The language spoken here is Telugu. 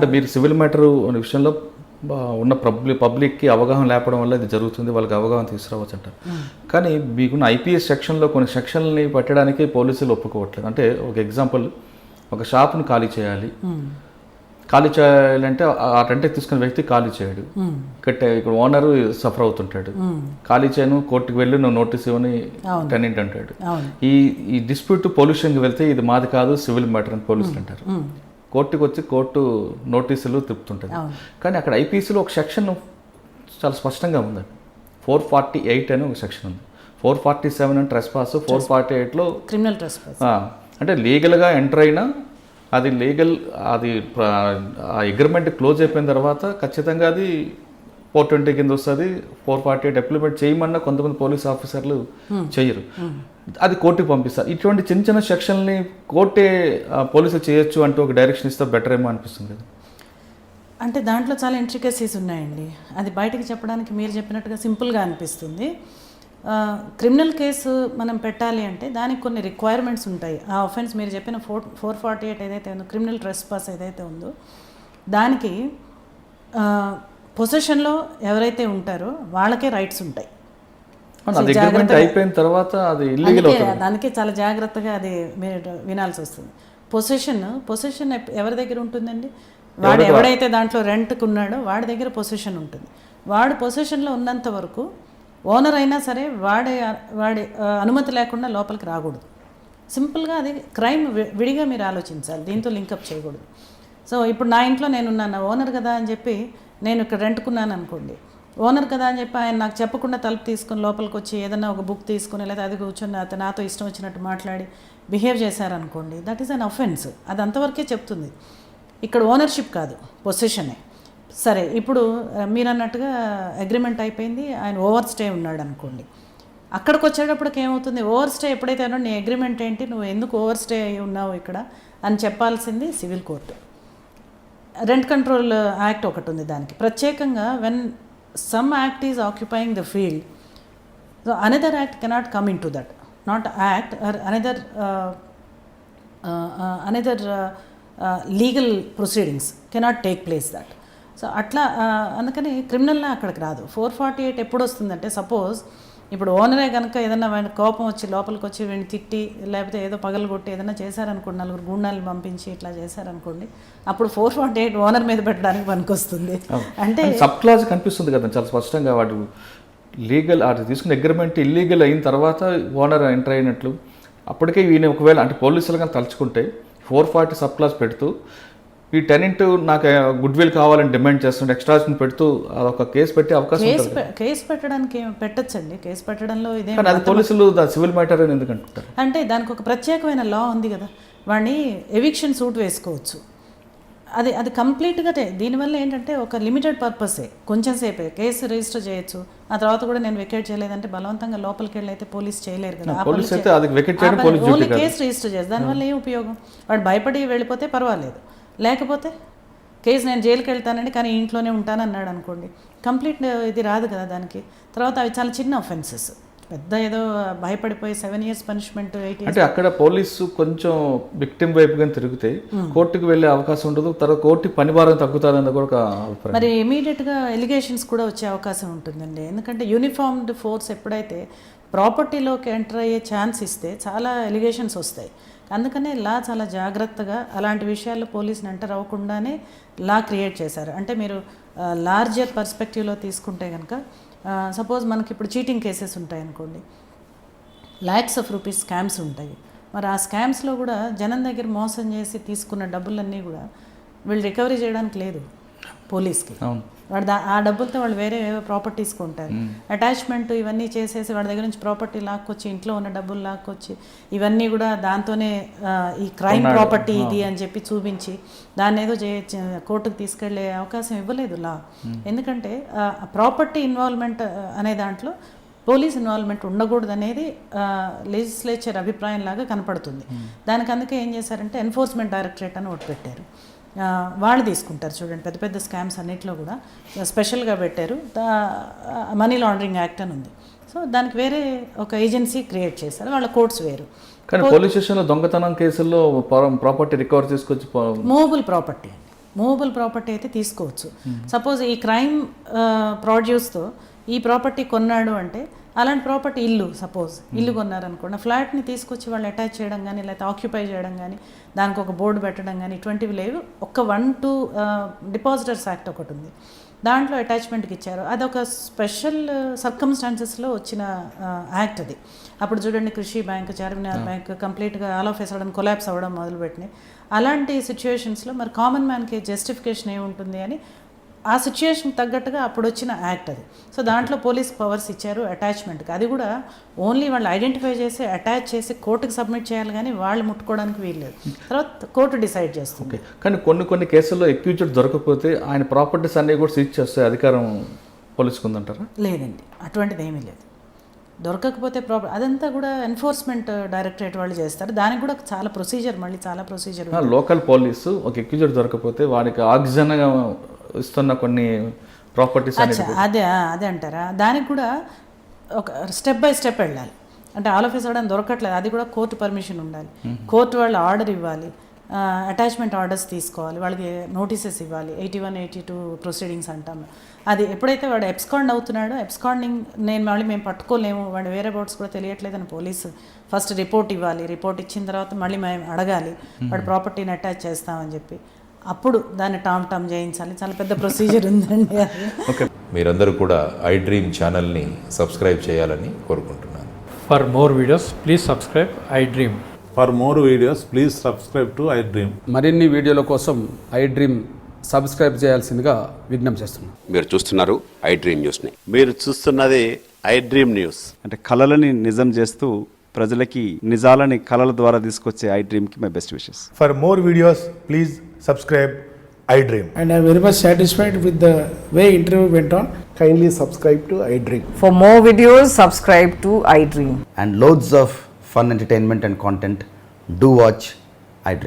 అంటే మీరు సివిల్ మ్యాటర్ అనే విషయంలో ఉన్న పబ్లిక్కి అవగాహన లేపడం వల్ల ఇది జరుగుతుంది, వాళ్ళకి అవగాహన తీసుకురావచ్చు అంటారు. కానీ మీకున్న ఐపీఎస్ సెక్షన్లో కొన్ని సెక్షన్లని పెట్టడానికి పోలీసులు ఒప్పుకోవట్లేదు. అంటే ఒక ఎగ్జాంపుల్, ఒక షాప్ను ఖాళీ చేయాలి, ఖాళీ చేయాలంటే ఆ రెంట్ తీసుకున్న వ్యక్తి ఖాళీ చేయడు, ఇక్కడ ఓనరు సఫర్ అవుతుంటాడు, ఖాళీ చేయను కోర్టుకు వెళ్ళి నువ్వు నోటీస్ ఇవ్వని టెనెంట్ అంటాడు. ఈ డిస్ప్యూట్ పొల్యూషన్కి వెళ్తే ఇది మాది కాదు సివిల్ మ్యాటర్ అని పోలీసులు అంటారు. కోర్టుకు వచ్చి కోర్టు నోటీసులు తిప్పుతుంటుంది. కానీ అక్కడ ఐపీసీలో ఒక సెక్షన్ చాలా స్పష్టంగా ఉందండి. 448 అని ఒక సెక్షన్ ఉంది. 447 అని ట్రెస్పాస్, 448లో క్రిమినల్ ట్రెస్పాస్. అంటే లీగల్గా ఎంటర్ అయినా అది అది ఆ అగ్రిమెంట్ క్లోజ్ అయిపోయిన తర్వాత ఖచ్చితంగా అది 420 కింద వస్తుంది. 448 అప్లిమెంట్ చేయమన్నా కొంతమంది పోలీస్ ఆఫీసర్లు చేయరు, అది కోర్టుకి పంపిస్తారు. ఇటువంటి చిన్న చిన్న సెక్షన్ని కోర్టే పోలీసులు చేయొచ్చు అంటూ ఒక డైరెక్షన్ ఇస్తే బెటర్ ఏమో అనిపిస్తుంది కదా. అంటే దాంట్లో చాలా ఇంట్రికసీస్ ఉన్నాయండి. అది బయటకు చెప్పడానికి మీరు చెప్పినట్టుగా సింపుల్గా అనిపిస్తుంది. క్రిమినల్ కేసు మనం పెట్టాలి అంటే దానికి కొన్ని రిక్వైర్మెంట్స్ ఉంటాయి. ఆ ఆఫెన్స్ మీరు చెప్పిన 448 ఏదైతే ఉందో, క్రిమినల్ ట్రెస్పాస్ ఏదైతే ఉందో, దానికి పొసెషన్లో ఎవరైతే ఉంటారో వాళ్ళకే రైట్స్ ఉంటాయి. అయిపోయిన తర్వాత అది ఇల్లీగల్ అవుతుంది. దానికే చాలా జాగ్రత్తగా అది మీరు వినాల్సి వస్తుంది. పొసెషన్ ఎవరి దగ్గర ఉంటుందండి? వాడు ఎవడైతే దాంట్లో రెంట్కి ఉన్నాడో వాడి దగ్గర పొసెషన్ ఉంటుంది. వాడు పొసెషన్లో ఉన్నంత వరకు ఓనర్ అయినా సరే వాడి అనుమతి లేకుండా లోపలికి రాకూడదు. సింపుల్గా అది క్రైమ్ విడిగా మీరు ఆలోచించాలి, దీంతో లింకప్ చేయకూడదు. సో ఇప్పుడు నా ఇంట్లో నేనున్నాను, ఓనర్ కదా అని చెప్పి నేను ఇక్కడ రెంట్కున్నాను అనుకోండి, ఓనర్ కదా అని చెప్పి ఆయన నాకు చెప్పకుండా తలుపు తీసుకొని లోపలికి వచ్చి ఏదైనా ఒక బుక్ తీసుకుని లేదా అది కూర్చొని అతను నాతో ఇష్టం వచ్చినట్టు మాట్లాడి బిహేవ్ చేశారనుకోండి, దట్ ఈస్ అన్ అఫెన్స్. అది అంతవరకే చెప్తుంది. ఇక్కడ ఓనర్షిప్ కాదు, పొసెషనే. సరే, ఇప్పుడు మీరు అన్నట్టుగా అగ్రిమెంట్ అయిపోయింది, ఆయన ఓవర్ స్టే ఉన్నాడు అనుకోండి. అక్కడికి వచ్చేటప్పటికి ఏమవుతుంది? ఓవర్ స్టే ఎప్పుడైతే అన్నా నీ అగ్రిమెంట్ ఏంటి, నువ్వు ఎందుకు ఓవర్ స్టే అయ్యి ఉన్నావు ఇక్కడ అని చెప్పాల్సింది civil court. Rent control act ఒకటి ఉంది దానికి ప్రత్యేకంగా. When some act is occupying the field, so another act cannot come into that, not act or another legal proceedings cannot take place that. So అట్లా అందుకని క్రిమినల్లా అక్కడికి రాదు. 448 ఎప్పుడు వస్తుందంటే, సపోజ్ ఇప్పుడు ఓనరే కనుక ఏదైనా కోపం వచ్చి లోపలికి వచ్చి వీడిని తిట్టి లేకపోతే ఏదో పగలగొట్టి ఏదైనా చేశారనుకోండి, నలుగురు గుండాలను పంపించి ఇట్లా చేశారనుకోండి, అప్పుడు 448 ఓనర్ మీద పెట్టడానికి పనికొస్తుంది. అంటే సబ్ క్లాజ్ కనిపిస్తుంది కదా చాలా స్పష్టంగా. వాడు లీగల్ అది తీసుకున్న అగ్రిమెంట్ ఇల్లీగల్ అయిన తర్వాత ఓనర్ ఎంటర్ అయినట్లు. అప్పటికే ఈయన ఒకవేళ అంటే పోలీసులు కానీ తలుచుకుంటే 440 సబ్ క్లాజ్ పెడుతూ ఈ టెనెంట్ నాకు గుడ్ విల్ కావాలని డిమాండ్ చేస్తుంటే ఎక్స్ట్రాషన్ పెడుతూ అదొక కేసు పెట్టే అవకాశం ఉంటుంది. కేసు పెట్టడానికి పెట్టచ్చండి. కేసు పెట్టడంలో ఇదే పోలీసులు సివిల్ మ్యాటర్ అని ఎందుకు అంటుంటారు అంటే దానికి ఒక ప్రత్యేకమైన లా ఉంది కదా. వాడిని ఎవిక్షన్ సూట్ వేసుకోవచ్చు. అది కంప్లీట్గా దీనివల్ల ఏంటంటే ఒక లిమిటెడ్ పర్పసే, కొంచెం సేపే కేసు రిజిస్టర్ చేయొచ్చు. ఆ తర్వాత కూడా నేను వెకేట్ చేయలేదంటే బలవంతంగా లోపలికి వెళ్ళి అయితే పోలీస్ చేయలేరు కదా. ఓన్లీ కేసు రిజిస్టర్ చేసి దానివల్ల ఏం ఉపయోగం? వాడు భయపడి వెళ్ళిపోతే పర్వాలేదు, లేకపోతే కేసు నేను జైలుకి వెళ్తానండి కానీ ఇంట్లోనే ఉంటానన్నాడు అనుకోండి, కంప్లీట్ ఇది రాదు కదా దానికి. తర్వాత అవి చాలా చిన్న అఫెన్సెస్, పెద్ద ఏదో భయపడిపోయి 7 years పనిష్మెంట్ 8 years. అంటే అక్కడ పోలీసు కొంచెం విక్టిమ్ వైపుగా తిరిగితే కోర్టుకు వెళ్ళే అవకాశం ఉండదు, తర్వాత కోర్టు పని భారం తగ్గుతుందని కూడా అభిప్రాయం. మరి ఇమీడియట్గా ఎలిగేషన్స్ కూడా వచ్చే అవకాశం ఉంటుందండి. ఎందుకంటే యూనిఫార్మ్డ్ ఫోర్స్ ఎప్పుడైతే ప్రాపర్టీలోకి ఎంటర్ అయ్యే ఛాన్స్ ఇస్తే చాలా ఎలిగేషన్స్ వస్తాయి. అందుకనే లా చాలా జాగ్రత్తగా అలాంటి విషయాల్లో పోలీసుని ఎంటర్ అవ్వకుండానే లా క్రియేట్ చేశారు. అంటే మీరు లార్జర్ పర్స్పెక్టివ్లో తీసుకుంటే కనుక, సపోజ్ మనకి ఇప్పుడు చీటింగ్ కేసెస్ ఉంటాయి అనుకోండి, lakhs of rupees స్కామ్స్ ఉంటాయి. మరి ఆ స్కామ్స్లో కూడా జనం దగ్గర మోసం చేసి తీసుకున్న డబ్బులన్నీ కూడా వీళ్ళు రికవరీ చేయడానికి లేదు పోలీస్కి. వాడు ఆ డబ్బులతో వాళ్ళు వేరే ప్రాపర్టీస్ కొంటారు, అటాచ్మెంట్ ఇవన్నీ చేసేసి వాడి దగ్గర నుంచి ప్రాపర్టీ లాక్కొచ్చి ఇంట్లో ఉన్న డబ్బులు లాక్కొచ్చి ఇవన్నీ కూడా దాంతోనే ఈ క్రైమ్ ప్రాపర్టీ ఇది అని చెప్పి చూపించి దాన్ని ఏదో కోర్టుకు తీసుకెళ్లే అవకాశం ఇవ్వలేదు లా. ఎందుకంటే ప్రాపర్టీ ఇన్వాల్వ్మెంట్ అనే దాంట్లో పోలీస్ ఇన్వాల్వ్మెంట్ ఉండకూడదు అనేది లెజిస్లేచర్ అభిప్రాయం లాగా కనపడుతుంది. దానికి అందుకే ఏం చేశారంటే ఎన్ఫోర్స్మెంట్ డైరెక్టరేట్ అని ఒకటి పెట్టారు. వాళ్ళు తీసుకుంటారు చూడండి, పెద్ద పెద్ద స్కామ్స్ అన్నిట్లో కూడా స్పెషల్గా పెట్టారు. మనీ లాండరింగ్ యాక్ట్ అని ఉంది. సో దానికి వేరే ఒక ఏజెన్సీ క్రియేట్ చేశారు, వాళ్ళ కోర్ట్స్ వేరు. కానీ పోలీస్ స్టేషన్లో దొంగతనం కేసుల్లో ప్రాపర్టీ రికవర్ చేసుకొచ్చి మూవబుల్ ప్రాపర్టీ మూవబుల్ ప్రాపర్టీ అయితే తీసుకోవచ్చు. సపోజ్ ఈ క్రైమ్ ప్రొడ్యూస్తో ఈ ప్రాపర్టీ కొన్నాడు అంటే అలాంటి ప్రాపర్టీ ఇల్లు కొన్నారనుకోండి, ఫ్లాట్ని తీసుకొచ్చి వాళ్ళు అటాచ్ చేయడం కానీ లేకపోతే ఆక్యుపై చేయడం కానీ దానికి ఒక బోర్డు పెట్టడం కానీ ఇటువంటివి లేవు. ఒక 1-2 డిపాజిటర్స్ యాక్ట్ ఒకటి ఉంది, దాంట్లో అటాచ్మెంట్కి ఇచ్చారు. అదొక స్పెషల్ సర్కమ్స్టాన్సెస్లో వచ్చిన యాక్ట్ అది. అప్పుడు చూడండి కృషి బ్యాంక్, చార్మినార్ బ్యాంక్ కంప్లీట్గా ఆల్ ఆఫ్ సడన్ కొలాప్స్ అవ్వడం మొదలుపెట్టినాయి. అలాంటి సిచ్యువేషన్స్లో మరి కామన్ మ్యాన్కి జస్టిఫికేషన్ ఏముంటుంది అని ఆ సిచ్యుయేషన్ తగ్గట్టుగా అప్పుడు వచ్చిన యాక్ట్ అది. సో దాంట్లో పోలీస్ పవర్స్ ఇచ్చారు అటాచ్మెంట్కి. అది కూడా ఓన్లీ వాళ్ళు ఐడెంటిఫై చేసి అటాచ్ చేసి కోర్టుకి సబ్మిట్ చేయాలి కానీ వాళ్ళు ముట్టుకోవడానికి వీల్లేదు. తర్వాత కోర్టు డిసైడ్ చేస్తుంది. కానీ కొన్ని కేసుల్లో అక్యూజ్డ్ దొరకకపోతే ఆయన ప్రాపర్టీస్ అన్నీ కూడా సీజ్ చేస్తే అధికారం పోలీసుకు ఉందంటారా? లేదండి, అటువంటిది ఏమీ లేదు. దొరకకపోతే అదంతా కూడా ఎన్ఫోర్స్మెంట్ డైరెక్టరేట్ వాళ్ళు చేస్తారు. దానికి కూడా చాలా ప్రొసీజర్ లోకల్ పోలీసు ఒక అక్యూజ్డ్ దొరకకపోతే వాడికి ఆక్సిజన్గా ఇస్తున్న కొన్ని ప్రాపర్టీస్ అదే అంటారా? దానికి కూడా ఒక స్టెప్ బై స్టెప్ వెళ్ళాలి. అంటే ఆల్ ఆఫ్ సడన్ దొరకట్లేదు, అది కూడా కోర్టు పర్మిషన్ ఉండాలి, కోర్టు వాళ్ళు ఆర్డర్ ఇవ్వాలి, అటాచ్మెంట్ ఆర్డర్స్ తీసుకోవాలి, వాళ్ళకి నోటీసెస్ ఇవ్వాలి, 81, 82 ప్రొసీడింగ్స్ అంటాము. అది ఎప్పుడైతే వాడు ఎబ్స్కాండ్ అవుతున్నాడో, ఎబ్స్కాండింగ్ మేము పట్టుకోలేము, వాడు వేరే బోర్డ్స్ కూడా తెలియట్లేదని పోలీసు ఫస్ట్ రిపోర్ట్ ఇవ్వాలి. రిపోర్ట్ ఇచ్చిన తర్వాత మళ్ళీ మేము అడగాలి వాడు ప్రాపర్టీని అటాచ్ చేస్తామని చెప్పి, అప్పుడు దాన్ని టామ్ చేయించాలి. చాలా పెద్ద ప్రొసీజర్ ఉందండి అది. మీరందరూ కూడా ఐ డ్రీమ్ ఛానల్ని సబ్స్క్రైబ్ చేయాలని కోరుకుంటున్నాను. For more videos please subscribe I dream. For more videos, please subscribe to iDream. మరిన్ని వీడియోల కోసం ఐ డ్రీమ్ సబ్స్క్రైబ్ చేయాల్సిందిగా విజ్ఞప్తి చేస్తున్నాను. మీరు చూస్తున్నారు ఐ డ్రీమ్ న్యూస్ని. మీరు చూస్తున్నది ఐ డ్రీమ్ న్యూస్. అంటే కళలని నిజం చేస్తూ ప్రజలకి నిజాలని కళల ద్వారా తీసుకొచ్చే ఐ డ్రీమ్కి my best wishes. For more videos, please subscribe iDream. And I am very much satisfied with the way interview went on. Kindly subscribe to iDream. For more videos, subscribe to iDream. And loads of fun entertainment and content. Do watch